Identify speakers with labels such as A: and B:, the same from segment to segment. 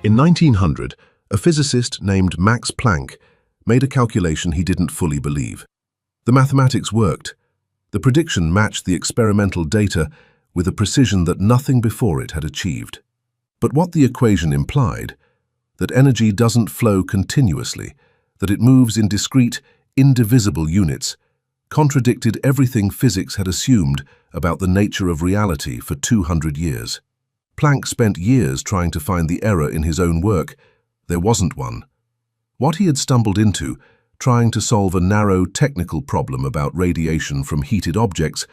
A: In 1900, a physicist named Max Planck made a calculation he didn't fully believe. The mathematics worked. The prediction matched the experimental data with a precision that nothing before it had achieved. But what the equation implied, that energy doesn't flow continuously, that it moves in discrete, indivisible units, contradicted everything physics had assumed about the nature of reality for 200 years. Planck spent years trying to find the error in his own work. There wasn't one. What he had stumbled into, trying to solve a narrow technical problem about radiation from heated objects,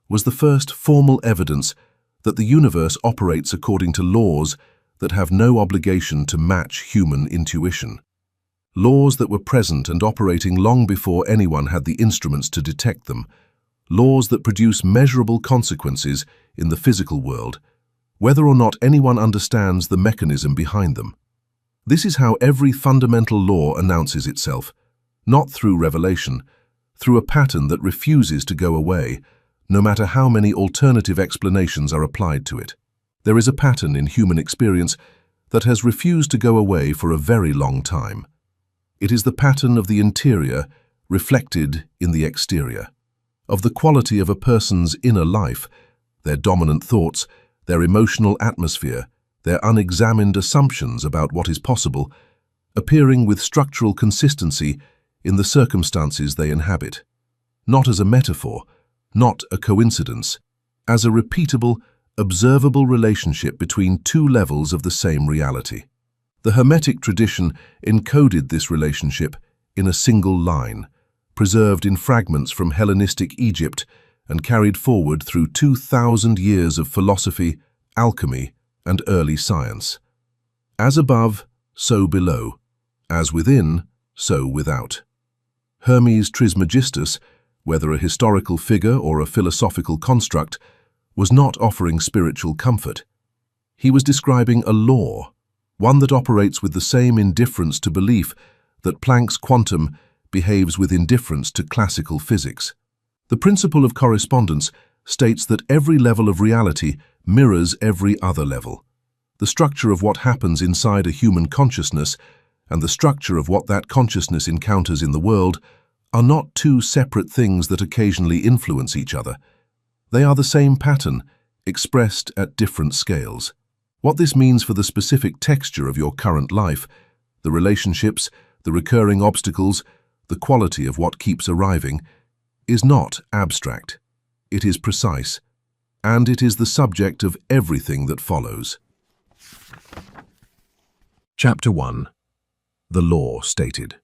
A: was the first formal evidence that the universe operates according to laws that have no obligation to match human intuition. Laws that were present and operating long before anyone had the instruments to detect them. Laws that produce measurable consequences in the physical world, whether or not anyone understands the mechanism behind them. This is how every fundamental law announces itself, not through revelation, through a pattern that refuses to go away, no matter how many alternative explanations are applied to it. There is a pattern in human experience that has refused to go away for a very long time. It is the pattern of the interior reflected in the exterior, of the quality of a person's inner life, their dominant thoughts, their emotional atmosphere, their unexamined assumptions about what is possible, appearing with structural consistency in the circumstances they inhabit, not as a metaphor, not a coincidence, as a repeatable, observable relationship between two levels of the same reality. The Hermetic tradition encoded this relationship in a single line, preserved in fragments from Hellenistic Egypt and carried forward through 2,000 years of philosophy, alchemy, and early science. As above, so below. As within, so without. Hermes Trismegistus, whether a historical figure or a philosophical construct, was not offering spiritual comfort. He was describing a law, one that operates with the same indifference to belief that Planck's quantum behaves with indifference to classical physics. The principle of correspondence states that every level of reality mirrors every other level. The structure of what happens inside a human consciousness and the structure of what that consciousness encounters in the world are not two separate things that occasionally influence each other. They are the same pattern, expressed at different scales. What this means for the specific texture of your current life, the relationships, the recurring obstacles, the quality of what keeps arriving, is not abstract. It is precise, and it is the subject of everything that follows. Chapter 1. The Law Stated.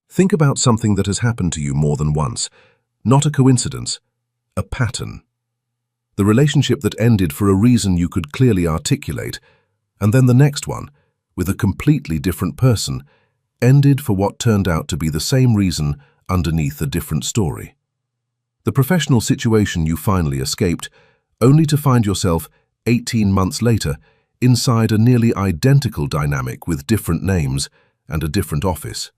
A: Think about something that has happened to you more than once, not a coincidence, a pattern. The relationship that ended for a reason you could clearly articulate, and then the next one, with a completely different person, ended for what turned out to be the same reason underneath a different story. The professional situation you finally escaped, only to find yourself 18 months later inside a nearly identical dynamic with different names and a different office.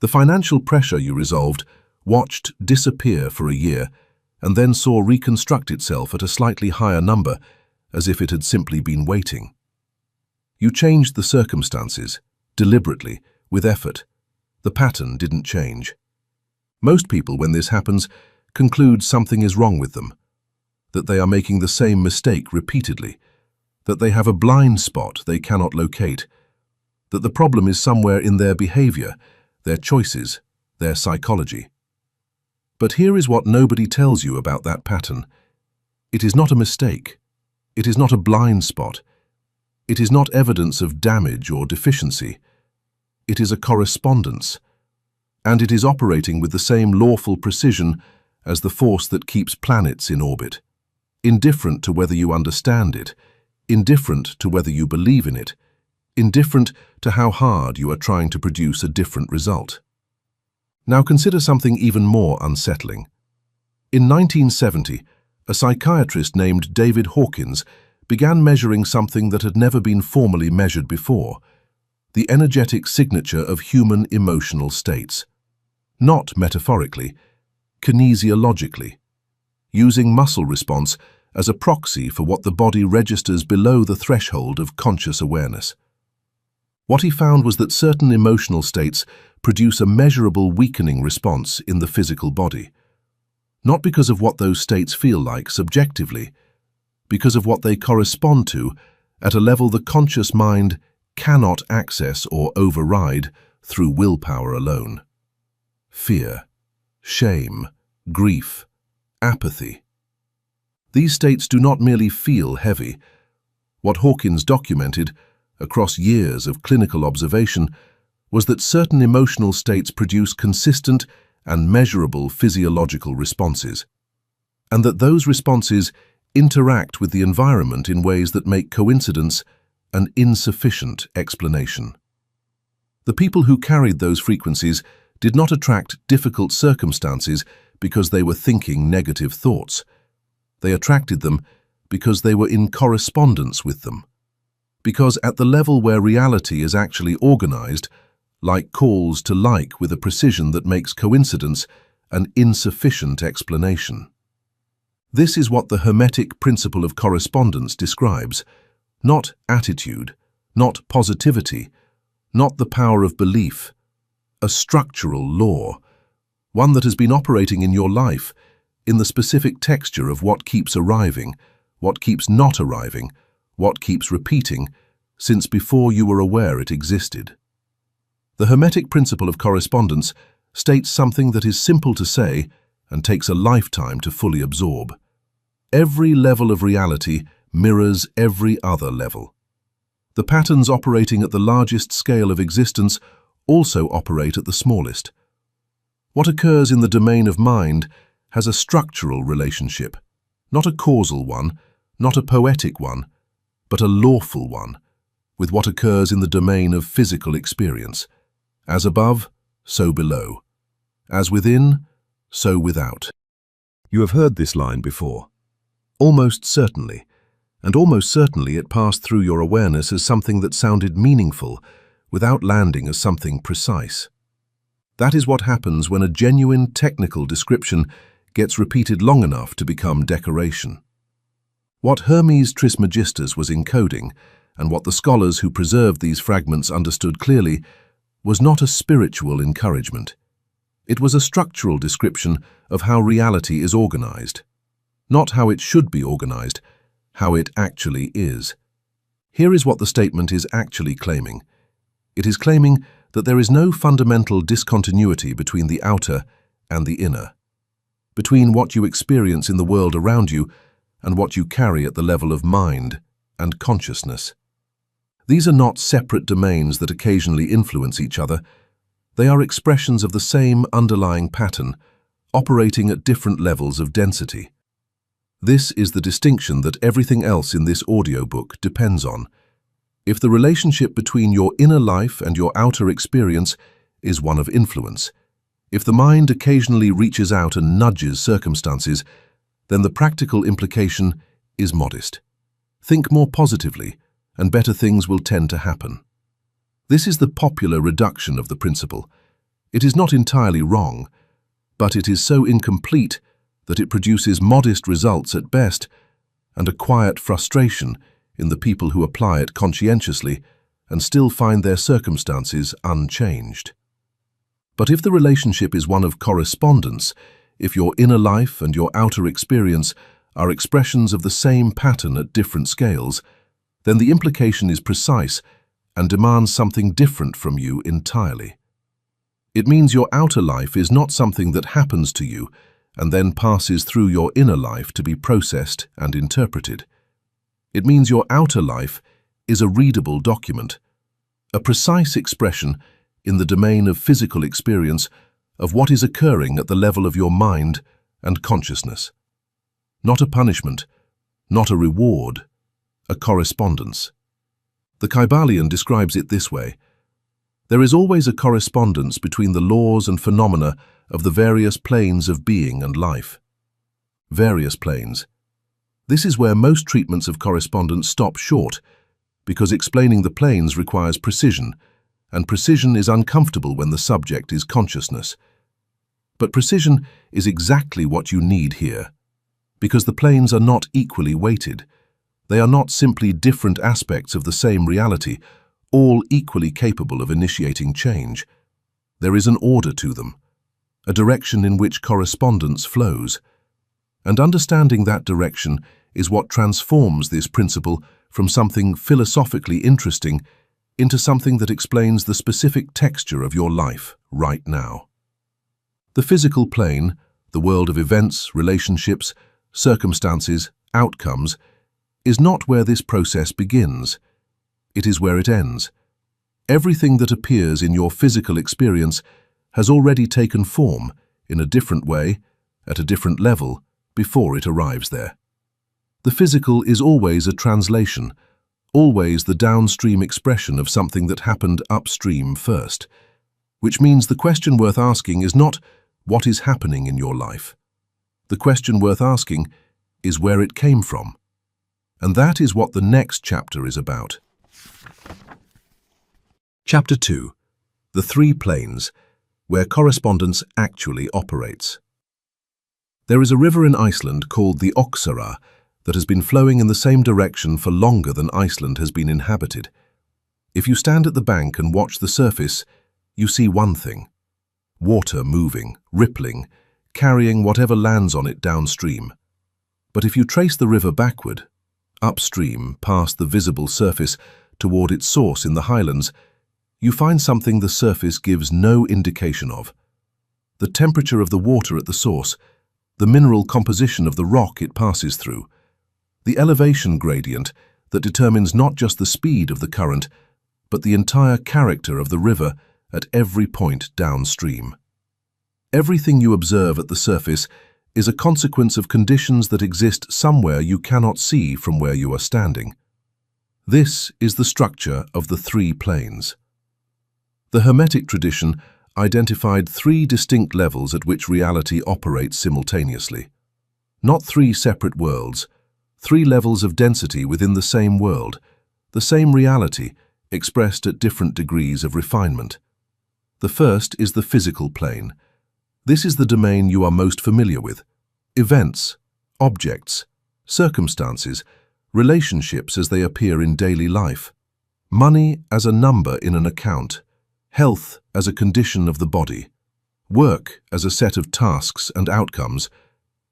A: The financial pressure you resolved, watched disappear for a year, and then saw reconstruct itself at a slightly higher number, as if it had simply been waiting. You changed the circumstances, deliberately, with effort. The pattern didn't change. Most people, when this happens, conclude something is wrong with them, that they are making the same mistake repeatedly, that they have a blind spot they cannot locate, that the problem is somewhere in their behavior, their choices, their psychology. But here is what nobody tells you about that pattern. It is not a mistake. It is not a blind spot. It is not evidence of damage or deficiency. It is a correspondence, and it is operating with the same lawful precision as the force that keeps planets in orbit, indifferent to whether you understand it, indifferent to whether you believe in it, indifferent to how hard you are trying to produce a different result. Now consider something even more unsettling. In 1970, a psychiatrist named David Hawkins began measuring something that had never been formally measured before, the energetic signature of human emotional states. Not metaphorically, kinesiologically, using muscle response as a proxy for what the body registers below the threshold of conscious awareness. What he found was that certain emotional states produce a measurable weakening response in the physical body, not because of what those states feel like subjectively, because of what they correspond to at a level the conscious mind cannot access or override through willpower alone. Fear, shame, grief, apathy. These states do not merely feel heavy. What Hawkins documented across years of clinical observation was that certain emotional states produce consistent and measurable physiological responses, and that those responses interact with the environment in ways that make coincidence an insufficient explanation. The people who carried those frequencies did not attract difficult circumstances because they were thinking negative thoughts. They attracted them because they were in correspondence with them. Because at the level where reality is actually organized, like calls to like with a precision that makes coincidence an insufficient explanation. This is what the Hermetic Principle of Correspondence describes, not attitude, not positivity, not the power of belief, a structural law, one that has been operating in your life, in the specific texture of what keeps arriving, what keeps not arriving, what keeps repeating, since before you were aware it existed. The Hermetic Principle of Correspondence states something that is simple to say and takes a lifetime to fully absorb. Every level of reality mirrors every other level. The patterns operating at the largest scale of existence also operate at the smallest. What occurs in the domain of mind has a structural relationship, not a causal one, not a poetic one, but a lawful one, with what occurs in the domain of physical experience. As above, so below. As within, so without. You have heard this line before. Almost certainly, and almost certainly it passed through your awareness as something that sounded meaningful, without landing as something precise. That is what happens when a genuine technical description gets repeated long enough to become decoration. What Hermes Trismegistus was encoding, and what the scholars who preserved these fragments understood clearly, was not a spiritual encouragement. It was a structural description of how reality is organized. Not how it should be organized, how it actually is. Here is what the statement is actually claiming. It is claiming that there is no fundamental discontinuity between the outer and the inner, between what you experience in the world around you and what you carry at the level of mind and consciousness. These are not separate domains that occasionally influence each other. They are expressions of the same underlying pattern, operating at different levels of density. This is the distinction that everything else in this audiobook depends on. If the relationship between your inner life and your outer experience is one of influence, if the mind occasionally reaches out and nudges circumstances, then the practical implication is modest. Think more positively, and better things will tend to happen. This is the popular reduction of the principle. It is not entirely wrong, but it is so incomplete that it produces modest results at best and a quiet frustration in the people who apply it conscientiously and still find their circumstances unchanged. But if the relationship is one of correspondence, if your inner life and your outer experience are expressions of the same pattern at different scales, then the implication is precise and demands something different from you entirely. It means your outer life is not something that happens to you and then passes through your inner life to be processed and interpreted. It means your outer life is a readable document, a precise expression in the domain of physical experience of what is occurring at the level of your mind and consciousness. Not a punishment, not a reward, a correspondence. The Kybalion describes it this way. There is always a correspondence between the laws and phenomena of the various planes of being and life. Various planes. This is where most treatments of correspondence stop short, because explaining the planes requires precision, and precision is uncomfortable when the subject is consciousness. But precision is exactly what you need here, because the planes are not equally weighted. They are not simply different aspects of the same reality, all equally capable of initiating change. There is an order to them, a direction in which correspondence flows. And understanding that direction is what transforms this principle from something philosophically interesting into something that explains the specific texture of your life right now. The physical plane, the world of events, relationships, circumstances, outcomes, is not where this process begins. It is where it ends. Everything that appears in your physical experience has already taken form in a different way, at a different level, before it arrives there. The physical is always a translation, always the downstream expression of something that happened upstream first, which means the question worth asking is not what is happening in your life. The question worth asking is where it came from. And that is what the next chapter is about. Chapter 2. The Three Planes, where correspondence actually operates. There is a river in Iceland called the Oxara that has been flowing in the same direction for longer than Iceland has been inhabited. If you stand at the bank and watch the surface, you see one thing: water moving, rippling, carrying whatever lands on it downstream. But if you trace the river backward, upstream, past the visible surface, toward its source in the highlands, you find something the surface gives no indication of. The temperature of the water at the source, the mineral composition of the rock it passes through, the elevation gradient that determines not just the speed of the current, but the entire character of the river at every point downstream. Everything you observe at the surface is a consequence of conditions that exist somewhere you cannot see from where you are standing. This is the structure of the three planes. The Hermetic tradition identified three distinct levels at which reality operates simultaneously. Not three separate worlds, three levels of density within the same world, the same reality expressed at different degrees of refinement. The first is the physical plane. This is the domain you are most familiar with. Events, objects, circumstances, relationships as they appear in daily life. Money as a number in an account. Health as a condition of the body. Work as a set of tasks and outcomes.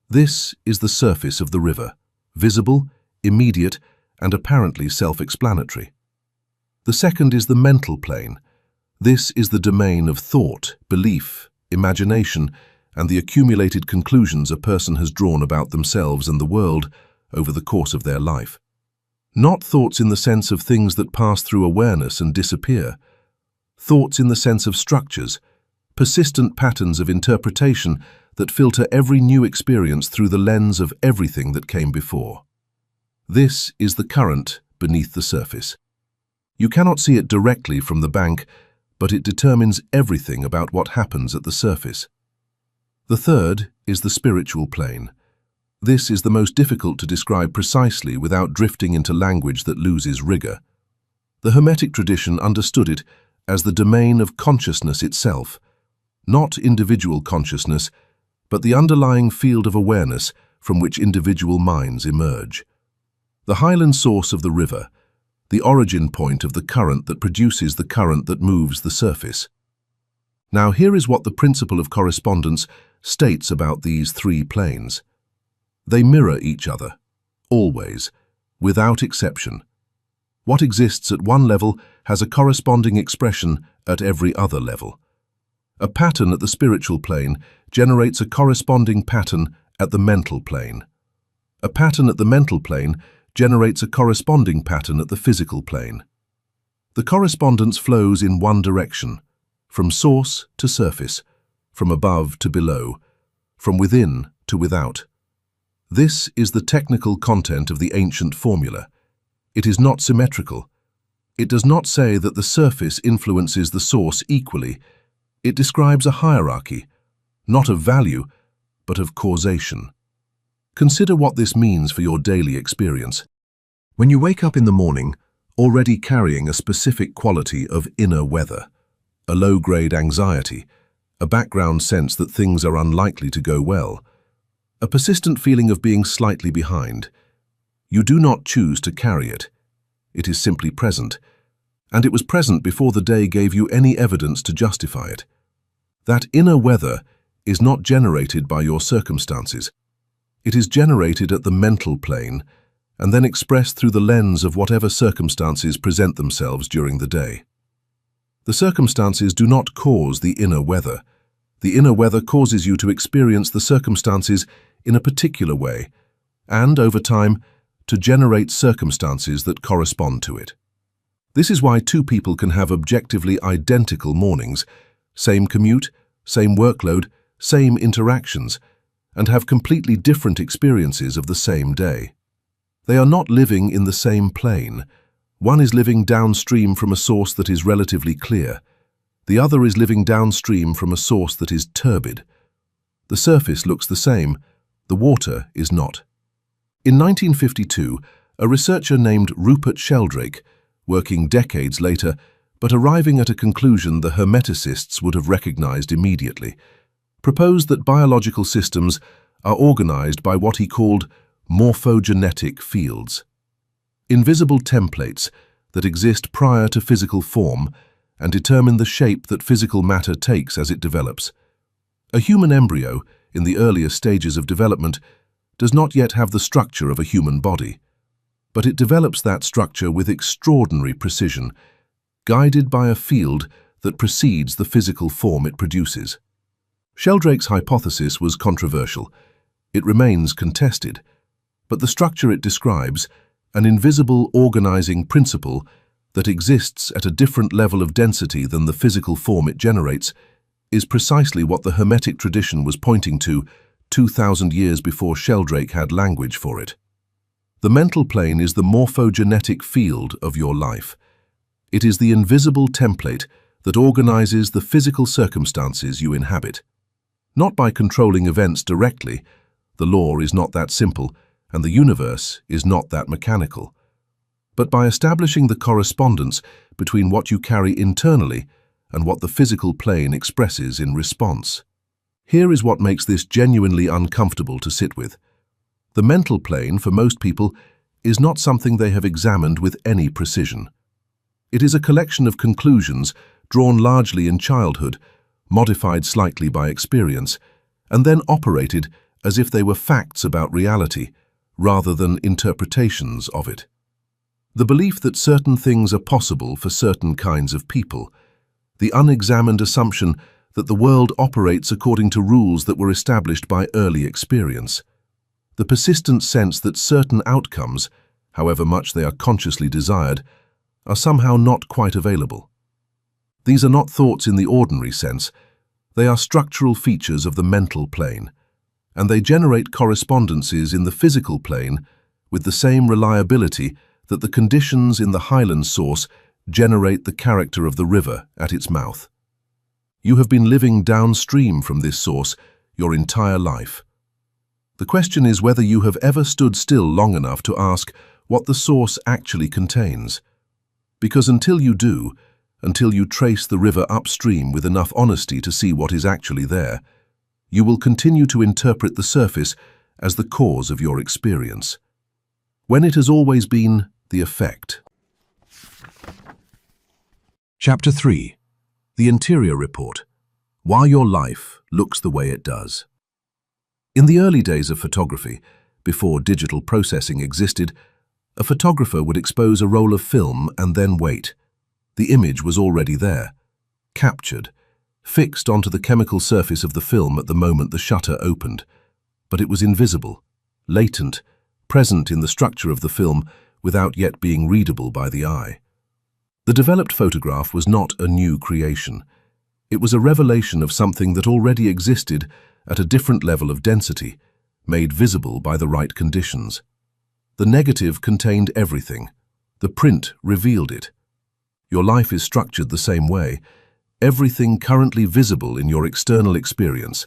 A: This is the surface of the river, visible, immediate, and apparently self-explanatory. The second is the mental plane. This is the domain of thought, belief, imagination, and the accumulated conclusions a person has drawn about themselves and the world over the course of their life. Not thoughts in the sense of things that pass through awareness and disappear. Thoughts in the sense of structures, persistent patterns of interpretation that filter every new experience through the lens of everything that came before. This is the current beneath the surface. You cannot see it directly from the bank, but it determines everything about what happens at the surface. The third is the spiritual plane. This is the most difficult to describe precisely without drifting into language that loses rigor. The Hermetic tradition understood it as the domain of consciousness itself, not individual consciousness, but the underlying field of awareness from which individual minds emerge. The highland source of the river, the origin point of the current that produces the current that moves the surface. Now here is what the principle of correspondence states about these three planes. They mirror each other, always, without exception. What exists at one level has a corresponding expression at every other level. A pattern at the spiritual plane generates a corresponding pattern at the mental plane. A pattern at the mental plane generates a corresponding pattern at the physical plane. The correspondence flows in one direction, from source to surface, from above to below, from within to without. This is the technical content of the ancient formula. It is not symmetrical. It does not say that the surface influences the source equally. It describes a hierarchy, not of value, but of causation. Consider what this means for your daily experience. When you wake up in the morning, already carrying a specific quality of inner weather, a low-grade anxiety, a background sense that things are unlikely to go well, a persistent feeling of being slightly behind, you do not choose to carry it. It is simply present, and it was present before the day gave you any evidence to justify it. That inner weather is not generated by your circumstances. It is generated at the mental plane and then expressed through the lens of whatever circumstances present themselves during the day. The circumstances do not cause the inner weather. The inner weather causes you to experience the circumstances in a particular way and, over time, to generate circumstances that correspond to it. This is why two people can have objectively identical mornings, same commute, same workload, same interactions, and have completely different experiences of the same day. They are not living in the same plane. One is living downstream from a source that is relatively clear. The other is living downstream from a source that is turbid. The surface looks the same, the water is not. In 1952, a researcher named Rupert Sheldrake, working decades later, but arriving at a conclusion the Hermeticists would have recognized immediately, proposed that biological systems are organized by what he called morphogenetic fields, invisible templates that exist prior to physical form and determine the shape that physical matter takes as it develops. A human embryo, in the earliest stages of development, does not yet have the structure of a human body, but it develops that structure with extraordinary precision, guided by a field that precedes the physical form it produces. Sheldrake's hypothesis was controversial. It remains contested, but the structure it describes, an invisible organizing principle that exists at a different level of density than the physical form it generates, is precisely what the Hermetic tradition was pointing to 2,000 years before Sheldrake had language for it. The mental plane is the morphogenetic field of your life. It is the invisible template that organizes the physical circumstances you inhabit. Not by controlling events directly, the law is not that simple, and the universe is not that mechanical, but by establishing the correspondence between what you carry internally and what the physical plane expresses in response. Here is what makes this genuinely uncomfortable to sit with. The mental plane, for most people, is not something they have examined with any precision. It is a collection of conclusions drawn largely in childhood, modified slightly by experience, and then operated as if they were facts about reality, rather than interpretations of it. The belief that certain things are possible for certain kinds of people, the unexamined assumption that the world operates according to rules that were established by early experience, the persistent sense that certain outcomes, however much they are consciously desired, are somehow not quite available. These are not thoughts in the ordinary sense. They are structural features of the mental plane, and they generate correspondences in the physical plane with the same reliability that the conditions in the highland source generate the character of the river at its mouth. You have been living downstream from this source your entire life. The question is whether you have ever stood still long enough to ask what the source actually contains. Because until you do, until you trace the river upstream with enough honesty to see what is actually there, you will continue to interpret the surface as the cause of your experience, when it has always been the effect. Chapter 3. The Interior Report. Why your life looks the way it does. In the early days of photography, before digital processing existed, a photographer would expose a roll of film and then wait. The image was already there, captured, fixed onto the chemical surface of the film at the moment the shutter opened, but it was invisible, latent, present in the structure of the film without yet being readable by the eye. The developed photograph was not a new creation. It was a revelation of something that already existed at a different level of density, made visible by the right conditions. The negative contained everything. The print revealed it. Your life is structured the same way. Everything currently visible in your external experience,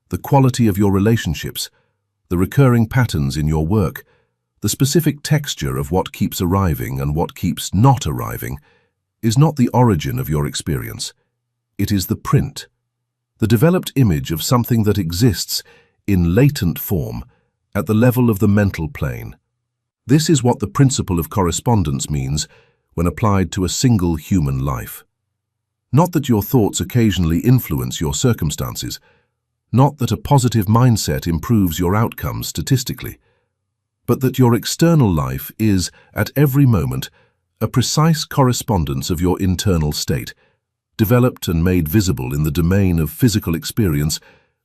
A: the quality of your relationships, the recurring patterns in your work, the specific texture of what keeps arriving and what keeps not arriving, is not the origin of your experience. It is the print, the developed image of something that exists in latent form at the level of the mental plane. This is what the principle of correspondence means when applied to a single human life. Not that your thoughts occasionally influence your circumstances, not that a positive mindset improves your outcomes statistically, but that your external life is, at every moment, a precise correspondence of your internal state, developed and made visible in the domain of physical experience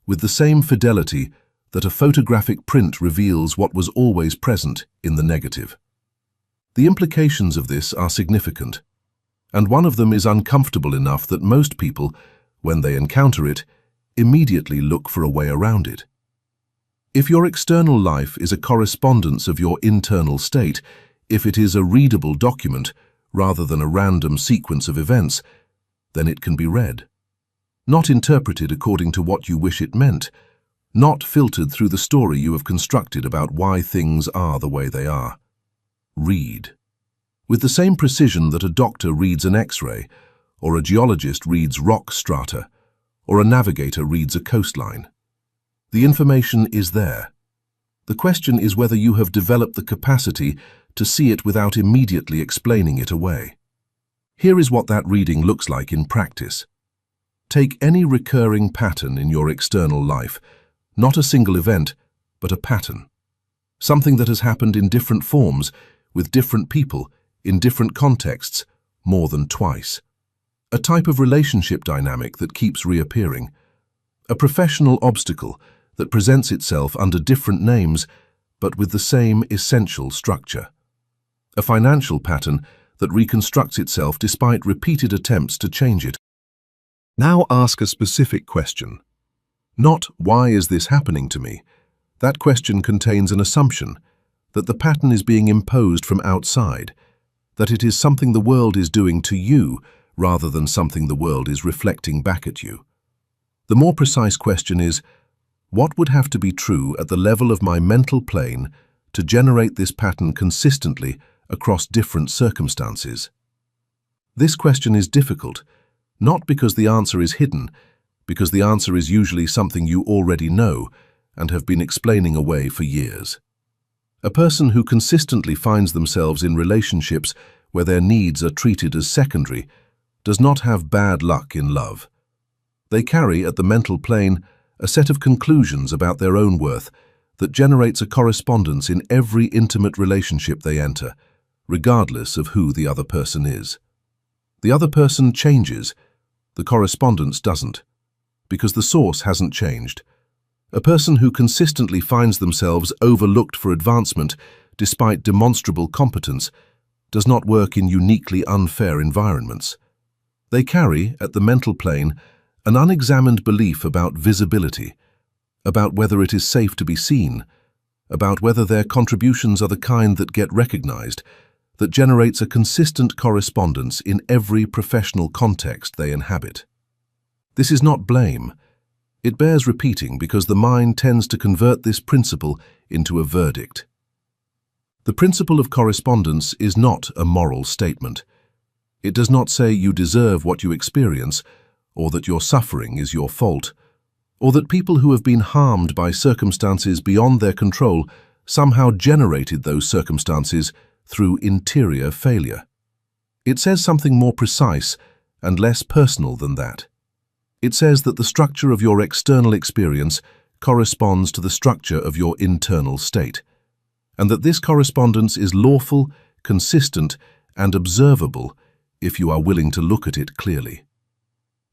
A: with the same fidelity that a photographic print reveals what was always present in the negative. The implications of this are significant, and one of them is uncomfortable enough that most people, when they encounter it, immediately look for a way around it. If your external life is a correspondence of your internal state, if it is a readable document rather than a random sequence of events, then it can be read. Not interpreted according to what you wish it meant, not filtered through the story you have constructed about why things are the way they are. Read. With the same precision that a doctor reads an X-ray, or a geologist reads rock strata, or a navigator reads a coastline. The information is there. The question is whether you have developed the capacity to see it without immediately explaining it away. Here is what that reading looks like in practice. Take any recurring pattern in your external life, not a single event, but a pattern. Something that has happened in different forms, with different people, in different contexts, more than twice. A type of relationship dynamic that keeps reappearing. A professional obstacle that presents itself under different names, but with the same essential structure. A financial pattern that reconstructs itself despite repeated attempts to change it. Now ask a specific question. Not, why is this happening to me? That question contains an assumption that the pattern is being imposed from outside, that it is something the world is doing to you rather than something the world is reflecting back at you. The more precise question is, what would have to be true at the level of my mental plane to generate this pattern consistently across different circumstances? This question is difficult, not because the answer is hidden, because the answer is usually something you already know and have been explaining away for years. A person who consistently finds themselves in relationships where their needs are treated as secondary does not have bad luck in love. They carry at the mental plane a set of conclusions about their own worth that generates a correspondence in every intimate relationship they enter, regardless of who the other person is. The other person changes, the correspondence doesn't, because the source hasn't changed. A person who consistently finds themselves overlooked for advancement despite demonstrable competence does not work in uniquely unfair environments. They carry, at the mental plane, an unexamined belief about visibility, about whether it is safe to be seen, about whether their contributions are the kind that get recognized, that generates a consistent correspondence in every professional context they inhabit. This is not blame. It bears repeating because the mind tends to convert this principle into a verdict. The principle of correspondence is not a moral statement. It does not say you deserve what you experience, or that your suffering is your fault, or that people who have been harmed by circumstances beyond their control somehow generated those circumstances through interior failure. It says something more precise and less personal than that. It says that the structure of your external experience corresponds to the structure of your internal state, and that this correspondence is lawful, consistent, and observable if you are willing to look at it clearly.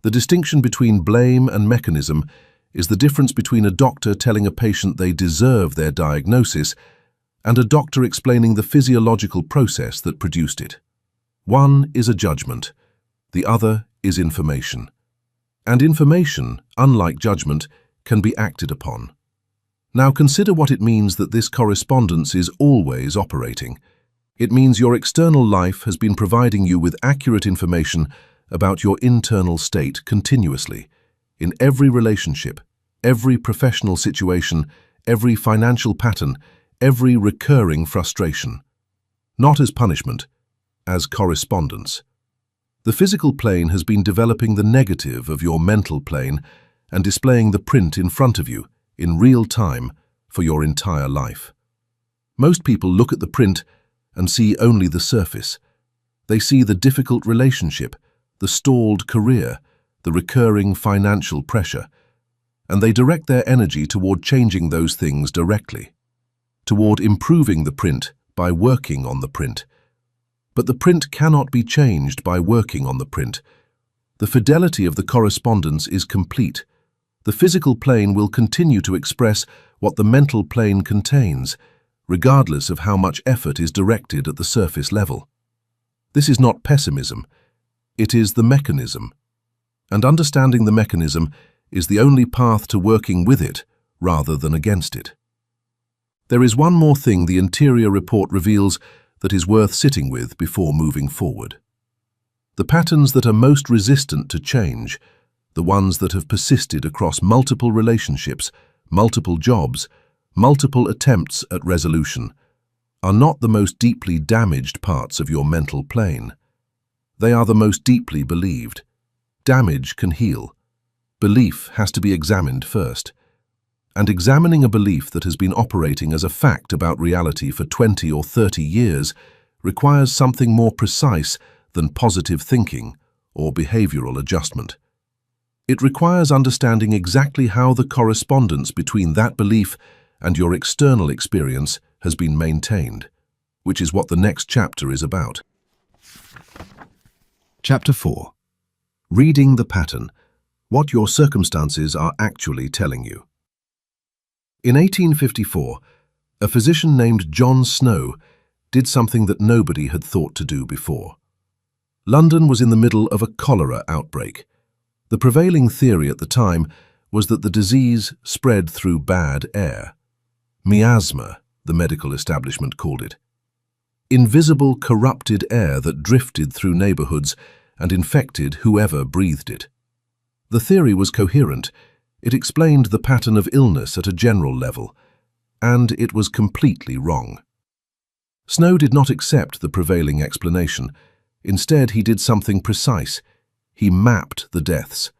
A: The distinction between blame and mechanism is the difference between a doctor telling a patient they deserve their diagnosis and a doctor explaining the physiological process that produced it. One is a judgment, the other is information. And information, unlike judgment, can be acted upon. Now consider what it means that this correspondence is always operating. It means your external life has been providing you with accurate information about your internal state continuously, in every relationship, every professional situation, every financial pattern, every recurring frustration. Not as punishment, as correspondence. The physical plane has been developing the negative of your mental plane and displaying the print in front of you, in real time, for your entire life. Most people look at the print and see only the surface. They see the difficult relationship, the stalled career, the recurring financial pressure, and they direct their energy toward changing those things directly, toward improving the print by working on the print. But the print cannot be changed by working on the print. The fidelity of the correspondence is complete. The physical plane will continue to express what the mental plane contains, regardless of how much effort is directed at the surface level. This is not pessimism. It is the mechanism. And understanding the mechanism is the only path to working with it rather than against it. There is one more thing the interior report reveals that is worth sitting with before moving forward. The patterns that are most resistant to change, the ones that have persisted across multiple relationships, multiple jobs, multiple attempts at resolution, are not the most deeply damaged parts of your mental plane. They are the most deeply believed. Damage can heal. Belief has to be examined first. And examining a belief that has been operating as a fact about reality for 20 or 30 years requires something more precise than positive thinking or behavioral adjustment. It requires understanding exactly how the correspondence between that belief and your external experience has been maintained, which is what the next chapter is about. Chapter 4. Reading the pattern, what your circumstances are actually telling you. In 1854, a physician named John Snow did something that nobody had thought to do before. London was in the middle of a cholera outbreak. The prevailing theory at the time was that the disease spread through bad air. Miasma, the medical establishment called it. Invisible, corrupted air that drifted through neighborhoods and infected whoever breathed it. The theory was coherent. It explained the pattern of illness at a general level, and it was completely wrong. Snow did not accept the prevailing explanation. Instead, he did something precise. He mapped the deaths.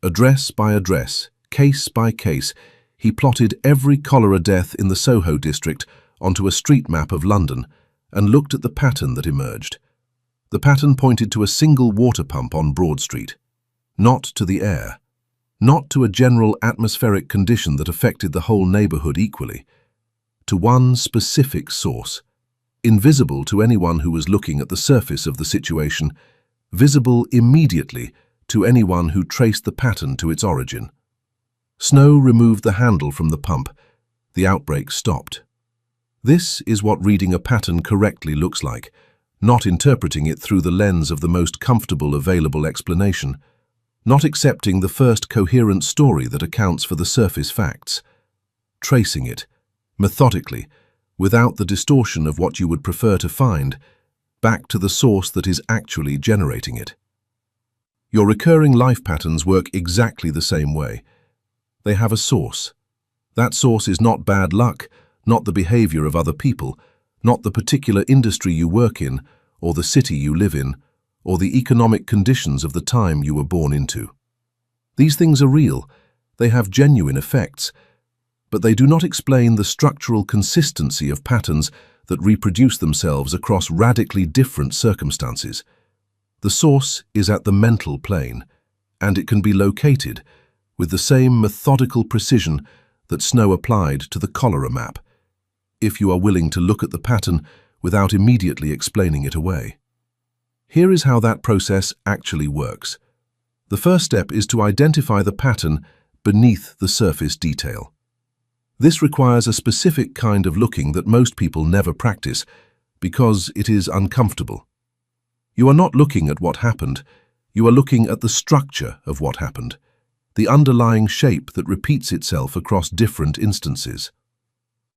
A: Address by address, case by case, he plotted every cholera death in the Soho district onto a street map of London and looked at the pattern that emerged. The pattern pointed to a single water pump on Broad Street, not to the air, not to a general atmospheric condition that affected the whole neighborhood equally, to one specific source, invisible to anyone who was looking at the surface of the situation, visible immediately to anyone who traced the pattern to its origin. Snow removed the handle from the pump. The outbreak stopped. This is what reading a pattern correctly looks like, not interpreting it through the lens of the most comfortable available explanation, not accepting the first coherent story that accounts for the surface facts, tracing it, methodically, without the distortion of what you would prefer to find, back to the source that is actually generating it. Your recurring life patterns work exactly the same way. They have a source. That source is not bad luck, not the behavior of other people, not the particular industry you work in, or the city you live in, or the economic conditions of the time you were born into. These things are real. They have genuine effects, but they do not explain the structural consistency of patterns that reproduce themselves across radically different circumstances. The source is at the mental plane, and it can be located with the same methodical precision that Snow applied to the cholera map, if you are willing to look at the pattern without immediately explaining it away. Here is how that process actually works. The first step is to identify the pattern beneath the surface detail. This requires a specific kind of looking that most people never practice because it is uncomfortable. You are not looking at what happened, you are looking at the structure of what happened, the underlying shape that repeats itself across different instances.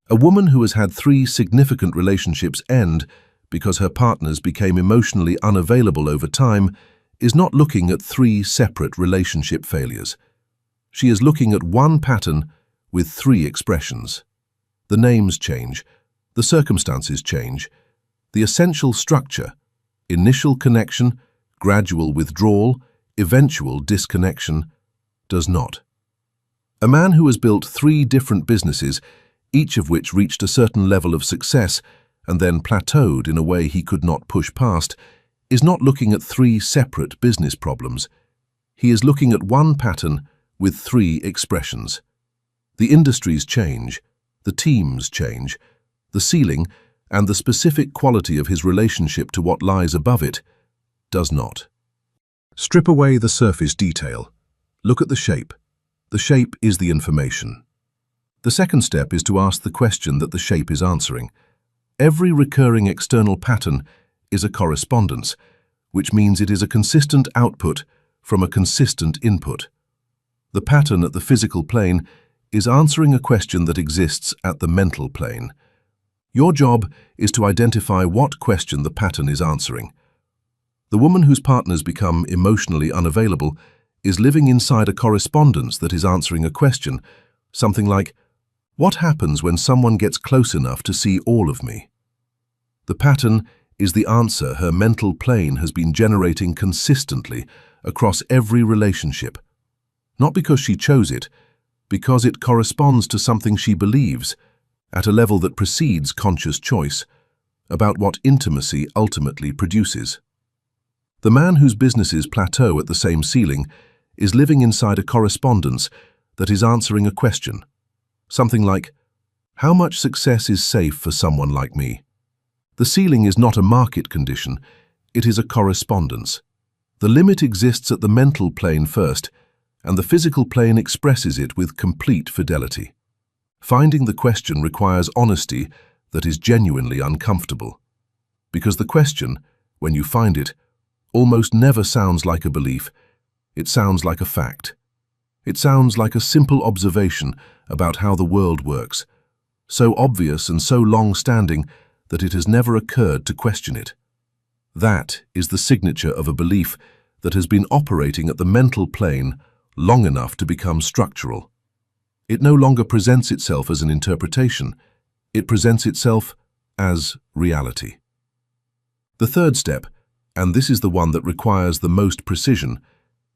A: A woman who has had 3 significant relationships end because her partners became emotionally unavailable over time is not looking at 3 separate relationship failures. She is looking at one pattern with 3 expressions. The names change, the circumstances change, the essential structure, initial connection, gradual withdrawal, eventual disconnection, does not. A man who has built 3 different businesses, each of which reached a certain level of success and then plateaued in a way he could not push past, is not looking at three separate business problems. He is looking at one pattern with three expressions. The industries change, the teams change, the ceiling and the specific quality of his relationship to what lies above it does not. Strip away the surface detail. Look at the shape. The shape is the information. The second step is to ask the question that the shape is answering. Every recurring external pattern is a correspondence, which means it is a consistent output from a consistent input. The pattern at the physical plane is answering a question that exists at the mental plane. Your job is to identify what question the pattern is answering. The woman whose partners become emotionally unavailable is living inside a correspondence that is answering a question, something like, what happens when someone gets close enough to see all of me? The pattern is the answer her mental plane has been generating consistently across every relationship. Not because she chose it, because it corresponds to something she believes, at a level that precedes conscious choice, about what intimacy ultimately produces. The man whose businesses plateau at the same ceiling is living inside a correspondence that is answering a question. Something like, how much success is safe for someone like me? The ceiling is not a market condition, it is a correspondence. The limit exists at the mental plane first, and the physical plane expresses it with complete fidelity. Finding the question requires honesty that is genuinely uncomfortable. Because the question, when you find it, almost never sounds like a belief, it sounds like a fact. It sounds like a simple observation about how the world works, so obvious and so long-standing that it has never occurred to question it. That is the signature of a belief that has been operating at the mental plane long enough to become structural. It no longer presents itself as an interpretation, it presents itself as reality. The third step, and this is the one that requires the most precision,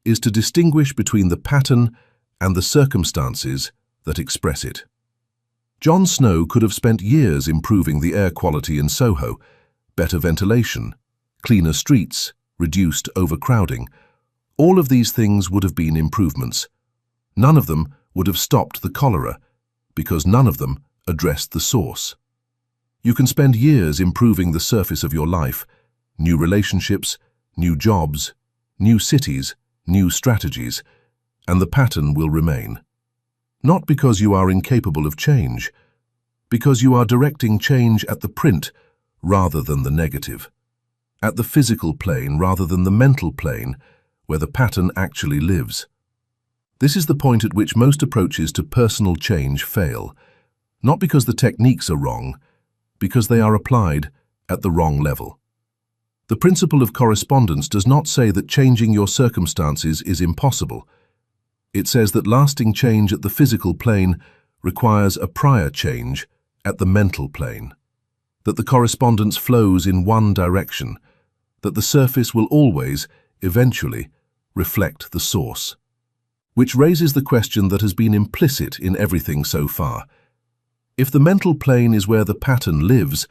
A: is to distinguish between the pattern and the circumstances that express it. John Snow could have spent years improving the air quality in Soho, better ventilation, cleaner streets, reduced overcrowding. All of these things would have been improvements. None of them would have stopped the cholera, because none of them addressed the source. You can spend years improving the surface of your life, new relationships, new jobs, new cities, new strategies, and the pattern will remain. Not because you are incapable of change, because you are directing change at the print rather than the negative, at the physical plane rather than the mental plane, where the pattern actually lives. This is the point at which most approaches to personal change fail, not because the techniques are wrong, because they are applied at the wrong level. The principle of correspondence does not say that changing your circumstances is impossible. It says that lasting change at the physical plane requires a prior change at the mental plane, that the correspondence flows in one direction, that the surface will always, eventually, reflect the source. Which raises the question that has been implicit in everything so far. If the mental plane is where the pattern lives,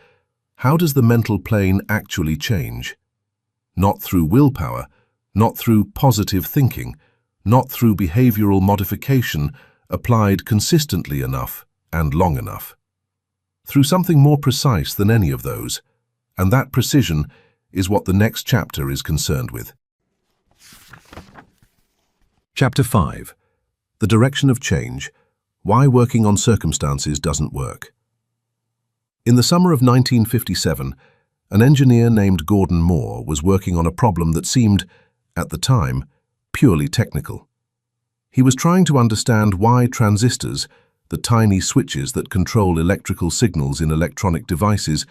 A: how does the mental plane actually change? Not through willpower, not through positive thinking, not through behavioral modification applied consistently enough and long enough. Through something more precise than any of those, and that precision is what the next chapter is concerned with. Chapter 5. The Direction of Change, Why Working on Circumstances Doesn't Work. In the summer of 1957, an engineer named Gordon Moore was working on a problem that seemed, at the time, purely technical. He was trying to understand why transistors, the tiny switches that control electrical signals in electronic devices,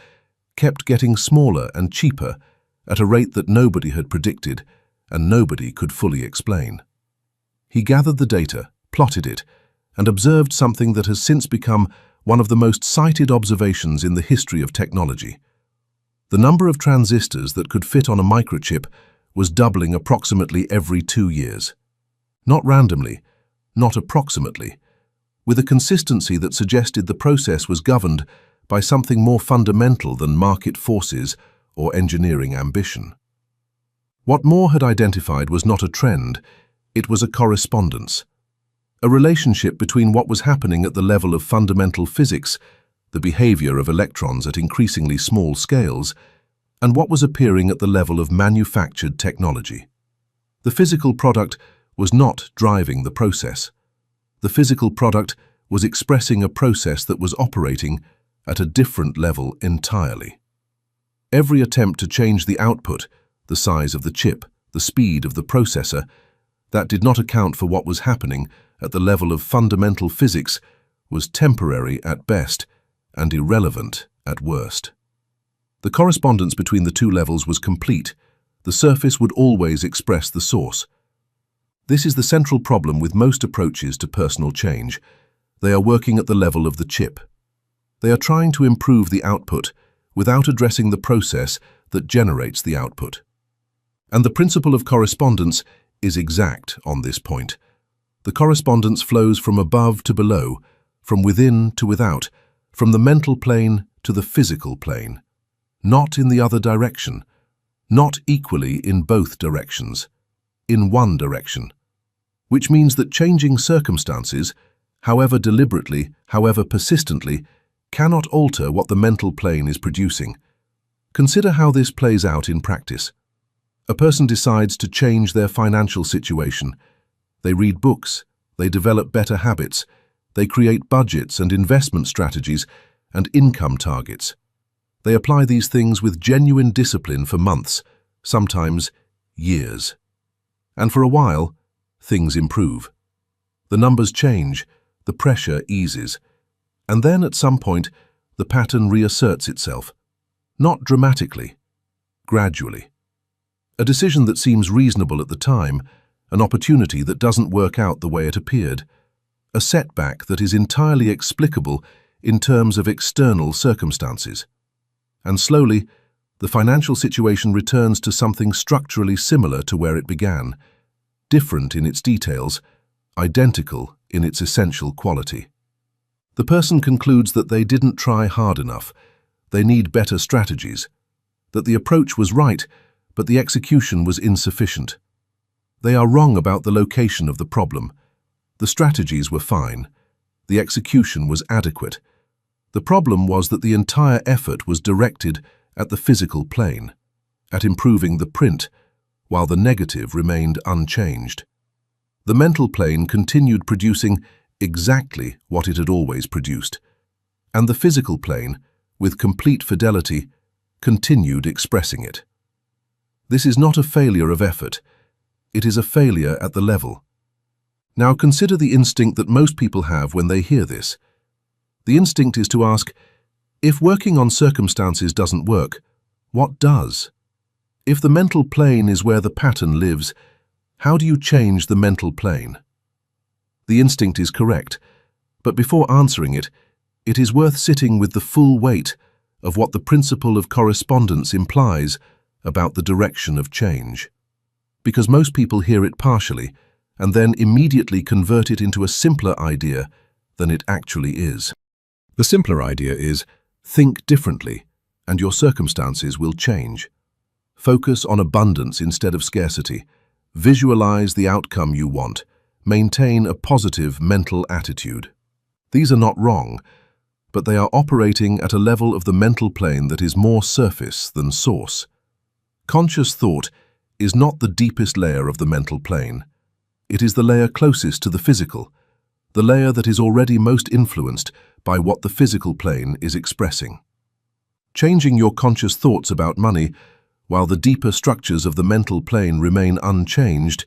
A: kept getting smaller and cheaper at a rate that nobody had predicted and nobody could fully explain. He gathered the data, plotted it, and observed something that has since become one of the most cited observations in the history of technology. The number of transistors that could fit on a microchip was doubling approximately every 2 years. Not randomly, not approximately, with a consistency that suggested the process was governed by something more fundamental than market forces or engineering ambition. What Moore had identified was not a trend, it was a correspondence. A relationship between what was happening at the level of fundamental physics, the behavior of electrons at increasingly small scales, and what was appearing at the level of manufactured technology. The physical product was not driving the process. The physical product was expressing a process that was operating at a different level entirely. Every attempt to change the output, the size of the chip, the speed of the processor, that did not account for what was happening at the level of fundamental physics was temporary at best and irrelevant at worst. The correspondence between the two levels was complete. The surface would always express the source. This is the central problem with most approaches to personal change. They are working at the level of the chip. They are trying to improve the output without addressing the process that generates the output. And the principle of correspondence is exact on this point. The correspondence flows from above to below, from within to without, from the mental plane to the physical plane. Not in the other direction, not equally in both directions, in one direction. Which means that changing circumstances, however deliberately, however persistently, cannot alter what the mental plane is producing. Consider how this plays out in practice. A person decides to change their financial situation. They read books, they develop better habits, they create budgets and investment strategies and income targets. They apply these things with genuine discipline for months, sometimes years. And for a while, things improve. The numbers change, the pressure eases, and then at some point, the pattern reasserts itself. Not dramatically, gradually. A decision that seems reasonable at the time, an opportunity that doesn't work out the way it appeared, a setback that is entirely explicable in terms of external circumstances. And slowly, the financial situation returns to something structurally similar to where it began, different in its details, identical in its essential quality. The person concludes that they didn't try hard enough, they need better strategies, that the approach was right, but the execution was insufficient. They are wrong about the location of the problem. The strategies were fine. The execution was adequate. The problem was that the entire effort was directed at the physical plane, at improving the print, while the negative remained unchanged. The mental plane continued producing exactly what it had always produced, and the physical plane, with complete fidelity, continued expressing it. This is not a failure of effort, it is a failure at the level. Now consider the instinct that most people have when they hear this. The instinct is to ask, if working on circumstances doesn't work, what does? If the mental plane is where the pattern lives, how do you change the mental plane? The instinct is correct, but before answering it, it is worth sitting with the full weight of what the principle of correspondence implies about the direction of change. Because most people hear it partially and then immediately convert it into a simpler idea than it actually is. The simpler idea is, think differently, and your circumstances will change. Focus on abundance instead of scarcity. Visualize the outcome you want. Maintain a positive mental attitude. These are not wrong, but they are operating at a level of the mental plane that is more surface than source. Conscious thought is not the deepest layer of the mental plane. It is the layer closest to the physical, the layer that is already most influenced by what the physical plane is expressing. Changing your conscious thoughts about money while the deeper structures of the mental plane remain unchanged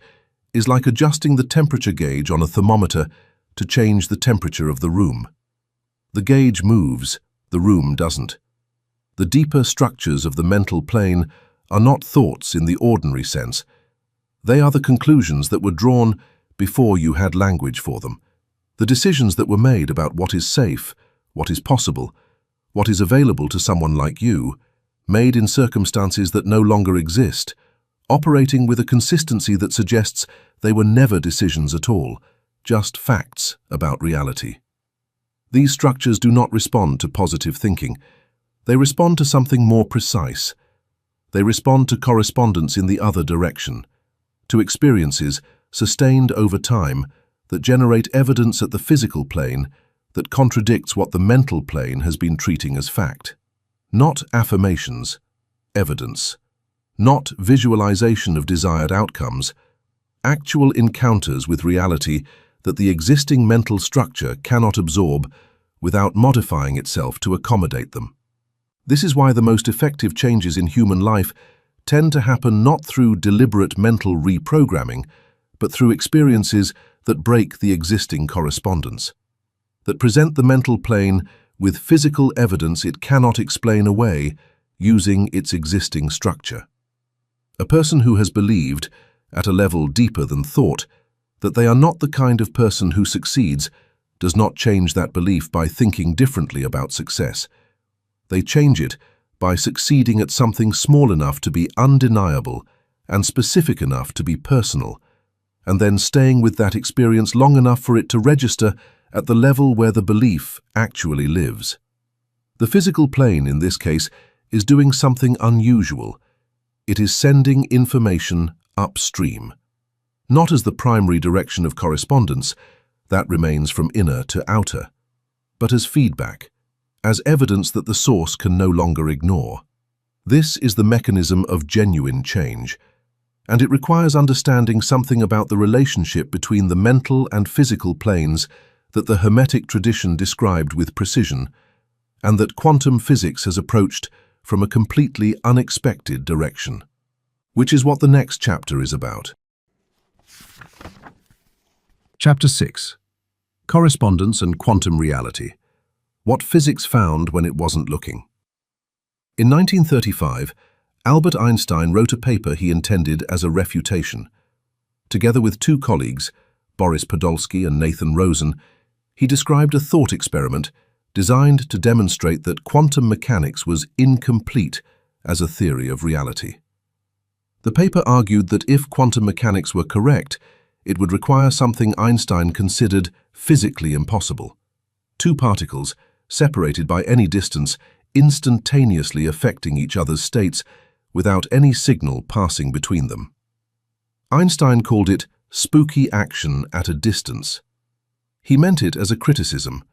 A: is like adjusting the temperature gauge on a thermometer to change the temperature of the room. The gauge moves, the room doesn't. The deeper structures of the mental plane are not thoughts in the ordinary sense. They are the conclusions that were drawn before you had language for them, the decisions that were made about what is safe, what is possible, what is available to someone like you, made in circumstances that no longer exist, operating with a consistency that suggests they were never decisions at all, just facts about reality. These structures do not respond to positive thinking. They respond to something more precise. They respond to correspondence in the other direction, to experiences sustained over time that generate evidence at the physical plane that contradicts what the mental plane has been treating as fact. Not affirmations, evidence. Not visualization of desired outcomes, actual encounters with reality that the existing mental structure cannot absorb without modifying itself to accommodate them. This is why the most effective changes in human life tend to happen not through deliberate mental reprogramming, but through experiences that break the existing correspondence, that present the mental plane with physical evidence it cannot explain away using its existing structure. A person who has believed, at a level deeper than thought, that they are not the kind of person who succeeds does not change that belief by thinking differently about success. They change it by succeeding at something small enough to be undeniable and specific enough to be personal, and then staying with that experience long enough for it to register at the level where the belief actually lives. The physical plane, in this case, is doing something unusual. It is sending information upstream. Not as the primary direction of correspondence, that remains from inner to outer, but as feedback, as evidence that the source can no longer ignore. This is the mechanism of genuine change, and it requires understanding something about the relationship between the mental and physical planes that the Hermetic tradition described with precision, and that quantum physics has approached from a completely unexpected direction, which is what the next chapter is about. Chapter 6. Correspondence and Quantum Reality. What physics found when it wasn't looking. In 1935, Albert Einstein wrote a paper he intended as a refutation. Together with two colleagues, Boris Podolsky and Nathan Rosen, he described a thought experiment designed to demonstrate that quantum mechanics was incomplete as a theory of reality. The paper argued that if quantum mechanics were correct, it would require something Einstein considered physically impossible: two particles, separated by any distance, instantaneously affecting each other's states without any signal passing between them. Einstein called it spooky action at a distance. He meant it as a criticism.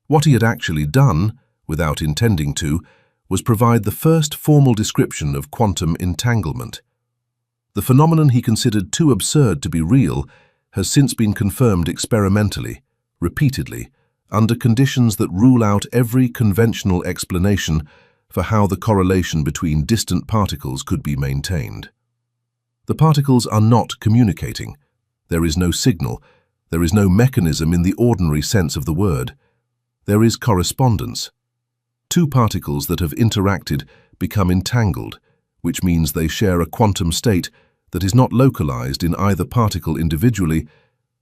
A: What he had actually done, without intending to, was provide the first formal description of quantum entanglement. The phenomenon he considered too absurd to be real has since been confirmed experimentally, repeatedly, under conditions that rule out every conventional explanation for how the correlation between distant particles could be maintained. The particles are not communicating. There is no signal. There is no mechanism in the ordinary sense of the word. There is correspondence. Two particles that have interacted become entangled, which means they share a quantum state that is not localized in either particle individually,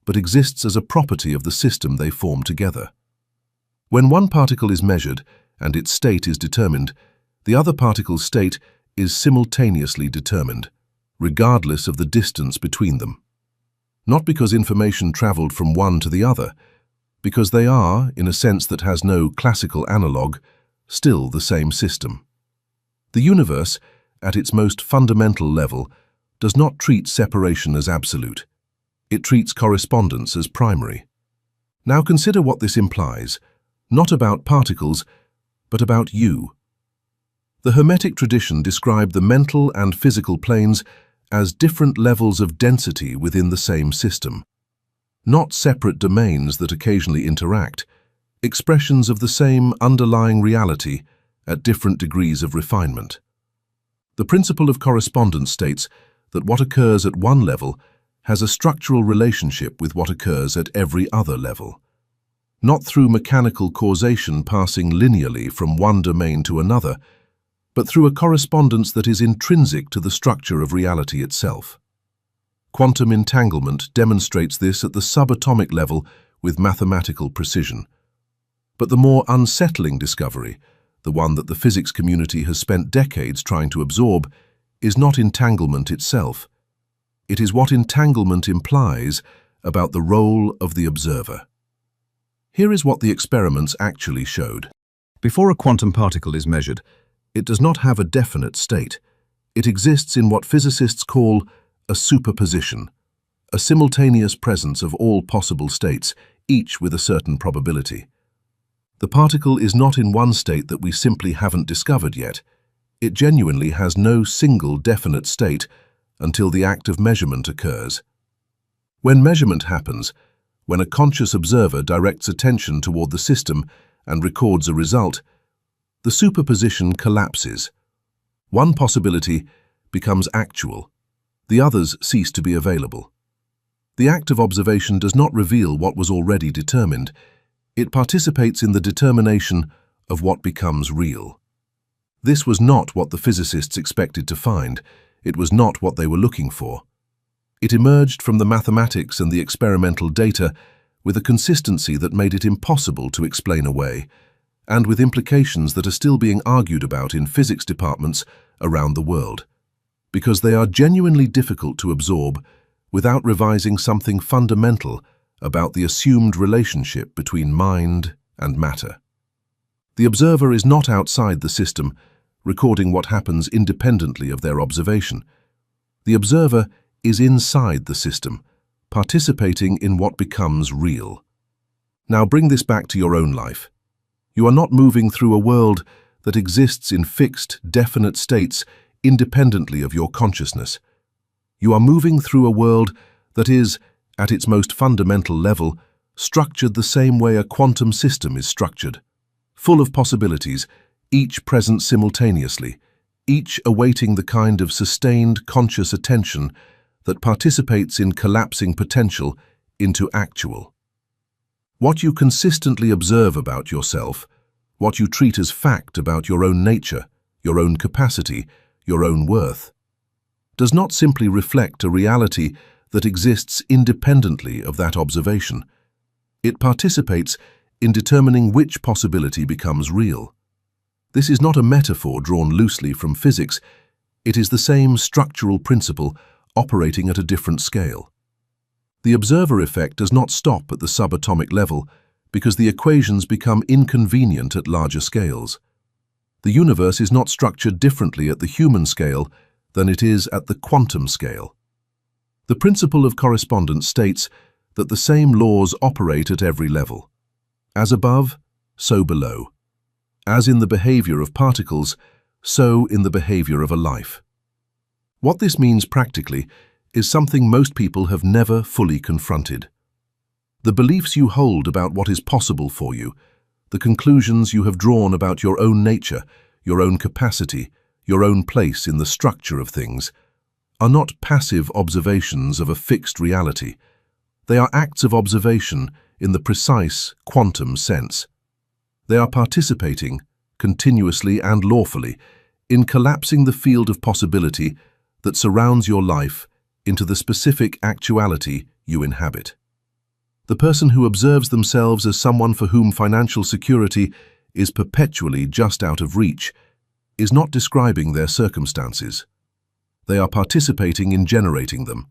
A: but exists as a property of the system they form together. When one particle is measured and its state is determined, the other particle's state is simultaneously determined, regardless of the distance between them. Not because information traveled from one to the other, because they are, in a sense that has no classical analog, still the same system. The universe, at its most fundamental level, does not treat separation as absolute. It treats correspondence as primary. Now consider what this implies, not about particles, but about you. The Hermetic tradition described the mental and physical planes as different levels of density within the same system, not separate domains that occasionally interact, expressions of the same underlying reality at different degrees of refinement. The principle of correspondence states that what occurs at one level has a structural relationship with what occurs at every other level, not through mechanical causation passing linearly from one domain to another, but through a correspondence that is intrinsic to the structure of reality itself. Quantum entanglement demonstrates this at the subatomic level with mathematical precision. But the more unsettling discovery, the one that the physics community has spent decades trying to absorb, is not entanglement itself. It is what entanglement implies about the role of the observer. Here is what the experiments actually showed. Before a quantum particle is measured, it does not have a definite state. It exists in what physicists call a superposition, a simultaneous presence of all possible states, each with a certain probability. The particle is not in one state that we simply haven't discovered yet. It genuinely has no single definite state until the act of measurement occurs. When measurement happens, when a conscious observer directs attention toward the system and records a result, the superposition collapses. One possibility becomes actual, the others cease to be available. The act of observation does not reveal what was already determined. It participates in the determination of what becomes real. This was not what the physicists expected to find. It was not what they were looking for. It emerged from the mathematics and the experimental data with a consistency that made it impossible to explain away, and with implications that are still being argued about in physics departments around the world, because they are genuinely difficult to absorb without revising something fundamental about the assumed relationship between mind and matter. The observer is not outside the system, recording what happens independently of their observation. The observer is inside the system, participating in what becomes real. Now bring this back to your own life. You are not moving through a world that exists in fixed, definite states independently of your consciousness. You are moving through a world that is, at its most fundamental level, structured the same way a quantum system is structured, full of possibilities, each present simultaneously, each awaiting the kind of sustained conscious attention that participates in collapsing potential into actual. What you consistently observe about yourself, what you treat as fact about your own nature, your own capacity, your own worth, does not simply reflect a reality that exists independently of that observation. It participates in determining which possibility becomes real. This is not a metaphor drawn loosely from physics. It is the same structural principle operating at a different scale. The observer effect does not stop at the subatomic level because the equations become inconvenient at larger scales. The universe is not structured differently at the human scale than it is at the quantum scale. The principle of correspondence states that the same laws operate at every level. As above, so below. As in the behavior of particles, so in the behavior of a life. What this means practically is something most people have never fully confronted. The beliefs you hold about what is possible for you, the conclusions you have drawn about your own nature, your own capacity, your own place in the structure of things, are not passive observations of a fixed reality. They are acts of observation in the precise quantum sense. They are participating, continuously and lawfully, in collapsing the field of possibility that surrounds your life into the specific actuality you inhabit. The person who observes themselves as someone for whom financial security is perpetually just out of reach is not describing their circumstances. They are participating in generating them,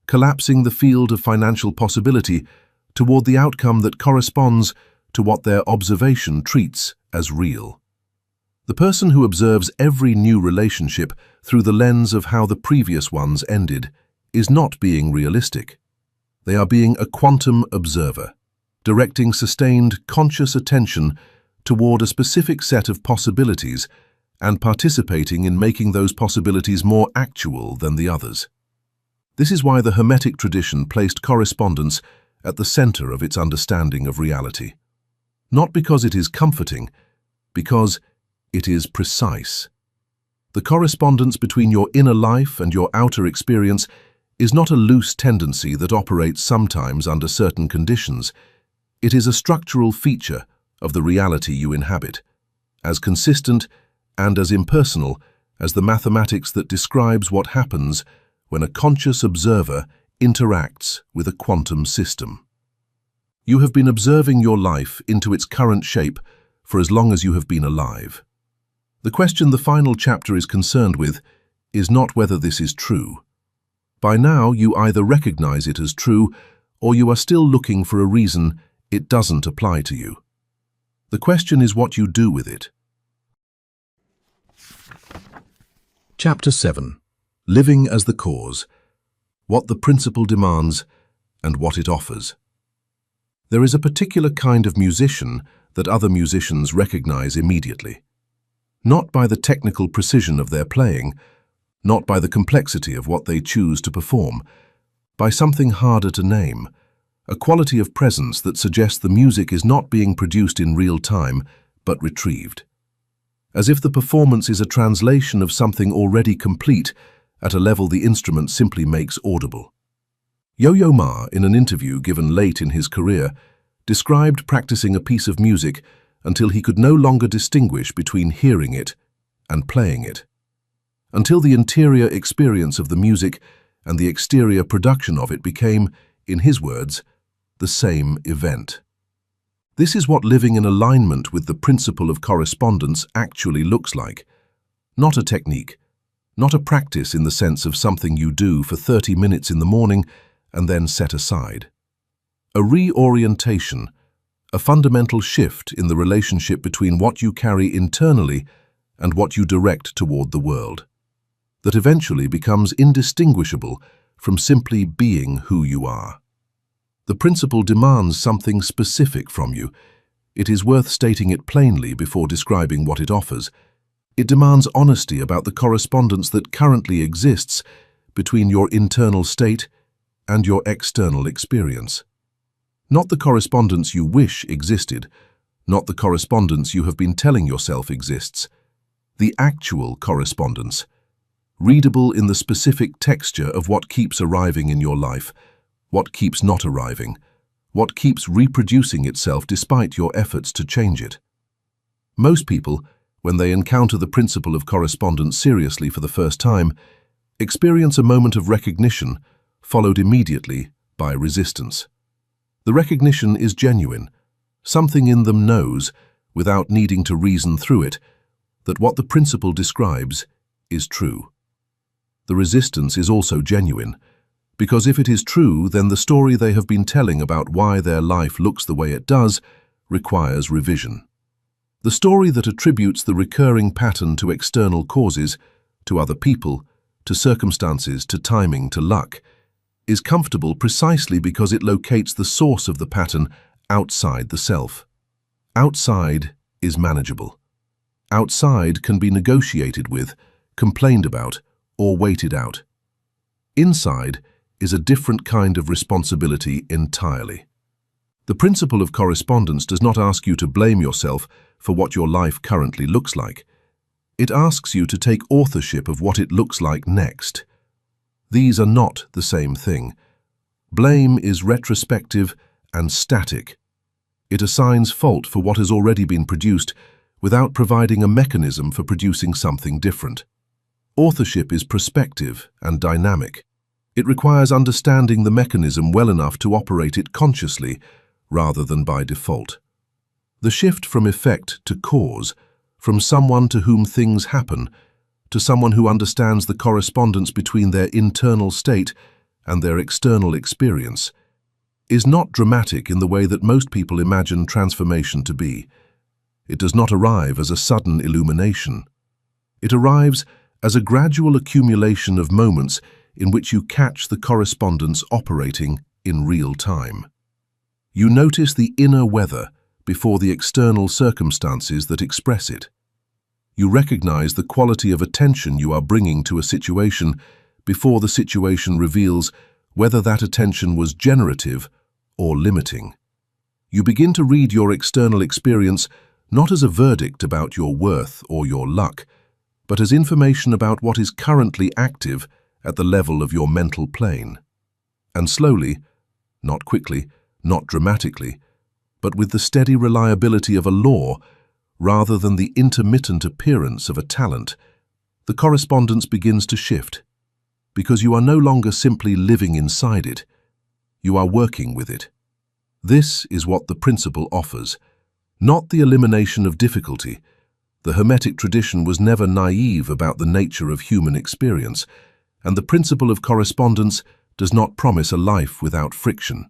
A: collapsing the field of financial possibility toward the outcome that corresponds to what their observation treats as real. The person who observes every new relationship through the lens of how the previous ones ended is not being realistic. They are being a quantum observer, directing sustained conscious attention toward a specific set of possibilities and participating in making those possibilities more actual than the others. This is why the Hermetic tradition placed correspondence at the center of its understanding of reality. Not because it is comforting, because it is precise. The correspondence between your inner life and your outer experience is not a loose tendency that operates sometimes under certain conditions. It is a structural feature of the reality you inhabit, as consistent and as impersonal as the mathematics that describes what happens when a conscious observer interacts with a quantum system. You have been observing your life into its current shape for as long as you have been alive. The question the final chapter is concerned with is not whether this is true. By now, you either recognize it as true or you are still looking for a reason it doesn't apply to you. The question is what you do with it. Chapter 7. Living as the Cause. What the Principle Demands and What it Offers. There is a particular kind of musician that other musicians recognize immediately. Not by the technical precision of their playing, not by the complexity of what they choose to perform, by something harder to name, a quality of presence that suggests the music is not being produced in real time, but retrieved. As if the performance is a translation of something already complete at a level the instrument simply makes audible. Yo-Yo Ma, in an interview given late in his career, described practicing a piece of music until he could no longer distinguish between hearing it and playing it, until the interior experience of the music and the exterior production of it became, in his words, the same event. This is what living in alignment with the principle of correspondence actually looks like. Not a technique, not a practice in the sense of something you do for 30 minutes in the morning and then set aside. A reorientation, a fundamental shift in the relationship between what you carry internally and what you direct toward the world, that eventually becomes indistinguishable from simply being who you are. The principle demands something specific from you. It is worth stating it plainly before describing what it offers. It demands honesty about the correspondence that currently exists between your internal state and your external experience. Not the correspondence you wish existed, not the correspondence you have been telling yourself exists. The actual correspondence, readable in the specific texture of what keeps arriving in your life, what keeps not arriving, what keeps reproducing itself despite your efforts to change it. Most people, when they encounter the principle of correspondence seriously for the first time, experience a moment of recognition, followed immediately by resistance. The recognition is genuine. Something in them knows, without needing to reason through it, that what the principle describes is true. The resistance is also genuine, because if it is true, then the story they have been telling about why their life looks the way it does requires revision. The story that attributes the recurring pattern to external causes, to other people, to circumstances, to timing, to luck, is comfortable precisely because it locates the source of the pattern outside the self. Outside is manageable. Outside can be negotiated with, complained about, or waited out. Inside is a different kind of responsibility entirely. The principle of correspondence does not ask you to blame yourself for what your life currently looks like. It asks you to take authorship of what it looks like next. These are not the same thing. Blame is retrospective and static. It assigns fault for what has already been produced without providing a mechanism for producing something different. Authorship is prospective and dynamic. It requires understanding the mechanism well enough to operate it consciously rather than by default. The shift from effect to cause, from someone to whom things happen, to someone who understands the correspondence between their internal state and their external experience, is not dramatic in the way that most people imagine transformation to be. It does not arrive as a sudden illumination. It arrives as a gradual accumulation of moments in which you catch the correspondence operating in real time. You notice the inner weather before the external circumstances that express it. You recognize the quality of attention you are bringing to a situation before the situation reveals whether that attention was generative or limiting. You begin to read your external experience not as a verdict about your worth or your luck, but as information about what is currently active at the level of your mental plane. And slowly, not quickly, not dramatically, but with the steady reliability of a law rather than the intermittent appearance of a talent, the correspondence begins to shift, because you are no longer simply living inside it, you are working with it. This is what the principle offers, not the elimination of difficulty. The Hermetic tradition was never naive about the nature of human experience, and the principle of correspondence does not promise a life without friction.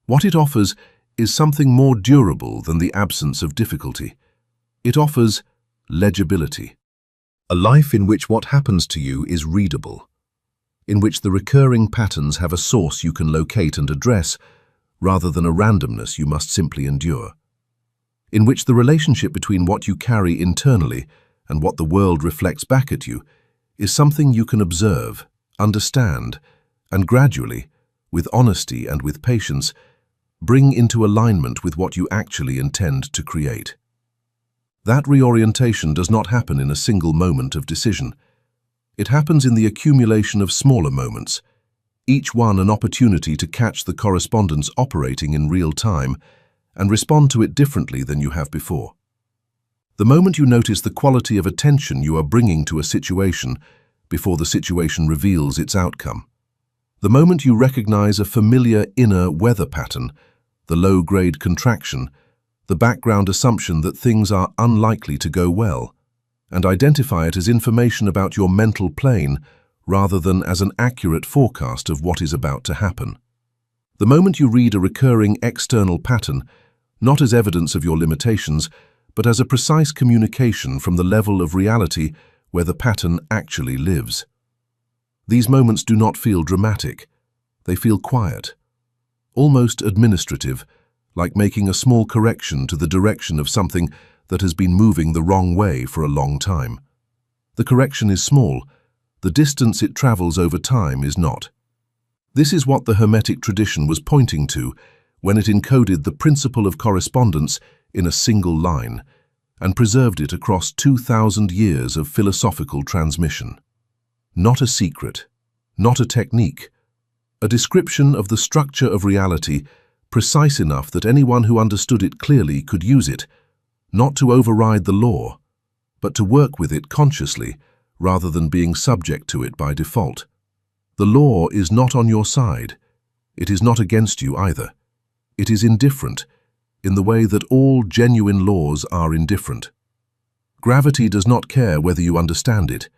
A: What it offers is something more durable than the absence of difficulty. It offers legibility. A life in which what happens to you is readable, in which the recurring patterns have a source you can locate and address, rather than a randomness you must simply endure. In which the relationship between what you carry internally and what the world reflects back at you is something you can observe, understand, and gradually, with honesty and with patience, bring into alignment with what you actually intend to create. That reorientation does not happen in a single moment of decision. It happens in the accumulation of smaller moments, each one an opportunity to catch the correspondence operating in real time and respond to it differently than you have before. The moment you notice the quality of attention you are bringing to a situation before the situation reveals its outcome. The moment you recognize a familiar inner weather pattern, the low-grade contraction, the background assumption that things are unlikely to go well, and identify it as information about your mental plane rather than as an accurate forecast of what is about to happen. The moment you read a recurring external pattern, not as evidence of your limitations, but as a precise communication from the level of reality where the pattern actually lives. These moments do not feel dramatic. They feel quiet, almost administrative, like making a small correction to the direction of something that has been moving the wrong way for a long time. The correction is small. The distance it travels over time is not. This is what the Hermetic tradition was pointing to when it encoded the principle of correspondence in a single line and preserved it across 2,000 years of philosophical transmission. Not a secret, not a technique, a description of the structure of reality precise enough that anyone who understood it clearly could use it, not to override the law, but to work with it consciously rather than being subject to it by default. The law is not on your side. It is not against you either. It is indifferent, in the way that all genuine laws are indifferent. Gravity does not care whether you understand it.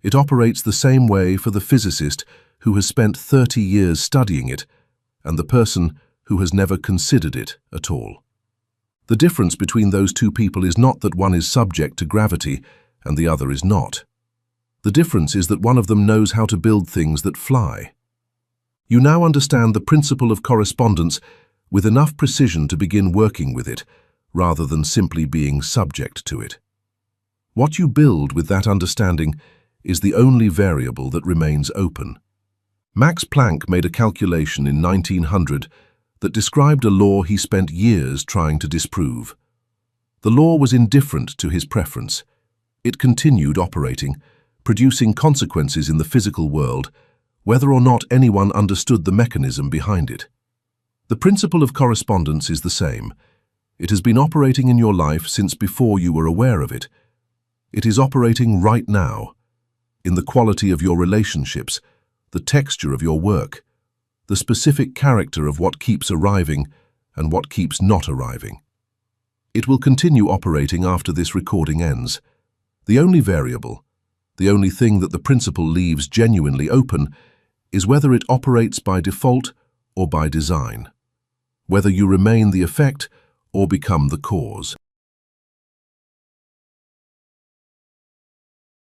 A: It operates the same way for the physicist who has spent 30 years studying it and the person who has never considered it at all. The difference between those two people is not that one is subject to gravity and the other is not. The difference is that one of them knows how to build things that fly. You now understand the principle of correspondence with enough precision to begin working with it, rather than simply being subject to it. What you build with that understanding is the only variable that remains open. Max Planck made a calculation in 1900 that described a law he spent years trying to disprove. The law was indifferent to his preference. It continued operating, producing consequences in the physical world, whether or not anyone understood the mechanism behind it. The principle of correspondence is the same. It has been operating in your life since before you were aware of it. It is operating right now, in the quality of your relationships, the texture of your work, the specific character of what keeps arriving and what keeps not arriving. It will continue operating after this recording ends. The only variable, the only thing that the principle leaves genuinely open, is whether it operates by default or by design, whether you remain the effect or become the cause.